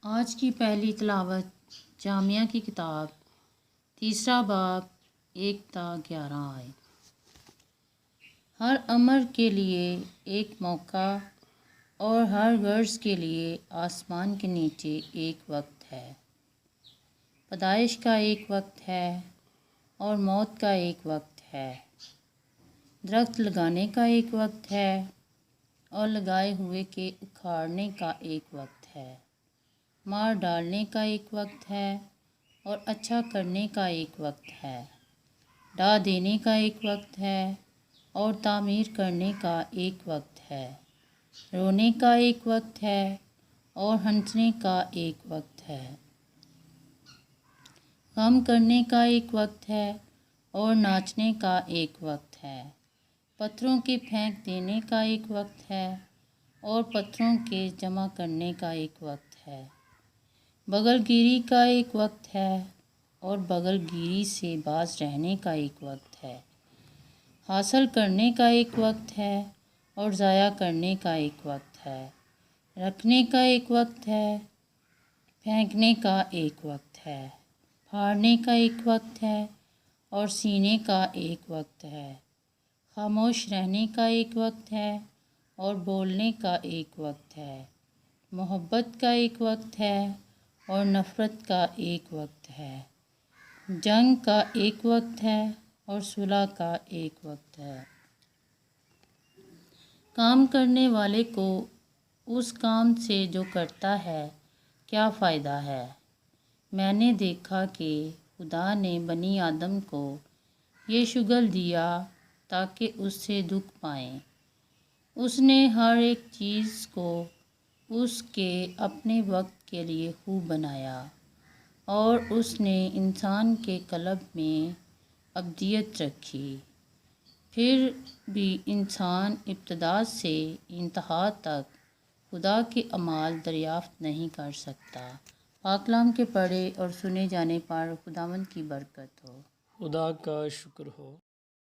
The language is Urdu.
آج کی پہلی تلاوت جامعہ کی کتاب تیسرا باب 1 تا 11 آئے۔ ہر امر کے لیے ایک موقع اور ہر غرض کے لیے آسمان کے نیچے ایک وقت ہے۔ پیدائش کا ایک وقت ہے اور موت کا ایک وقت ہے۔ درخت لگانے کا ایک وقت ہے اور لگائے ہوئے کے اکھاڑنے کا ایک وقت ہے۔ مار ڈالنے کا ایک وقت ہے اور اچھا کرنے کا ایک وقت ہے۔ ڈھا دینے کا ایک وقت ہے اور تعمیر کرنے کا ایک وقت ہے۔ رونے کا ایک وقت ہے اور ہنسنے کا ایک وقت ہے۔ غم کرنے کا ایک وقت ہے اور ناچنے کا ایک وقت ہے۔ پتھروں کے پھینک دینے کا ایک وقت ہے اور پتھروں کے جمع کرنے کا ایک وقت ہے۔ بغل گیری کا ایک وقت ہے اور بغل گیری سے باز رہنے کا ایک وقت ہے۔ حاصل کرنے کا ایک وقت ہے اور ضائع کرنے کا ایک وقت ہے۔ رکھنے کا ایک وقت ہے، پھینکنے کا ایک وقت ہے۔ پھاڑنے کا ایک وقت ہے اور سینے کا ایک وقت ہے۔ خاموش رہنے کا ایک وقت ہے اور بولنے کا ایک وقت ہے۔ محبت کا ایک وقت ہے اور نفرت کا ایک وقت ہے۔ جنگ کا ایک وقت ہے اور صلح کا ایک وقت ہے۔ کام کرنے والے کو اس کام سے جو کرتا ہے کیا فائدہ ہے؟ میں نے دیکھا کہ خدا نے بنی آدم کو یہ شغل دیا تاکہ اس سے دکھ پائیں۔ اس نے ہر ایک چیز کو اس کے اپنے وقت کے لیے خوب بنایا اور اس نے انسان کے قلب میں ابدیت رکھی۔ پھر بھی انسان ابتدا سے انتہا تک خدا کے اعمال دریافت نہیں کر سکتا۔ پاک کلام کے پڑھے اور سنے جانے پر خداوند کی برکت ہو۔ خدا کا شکر ہو۔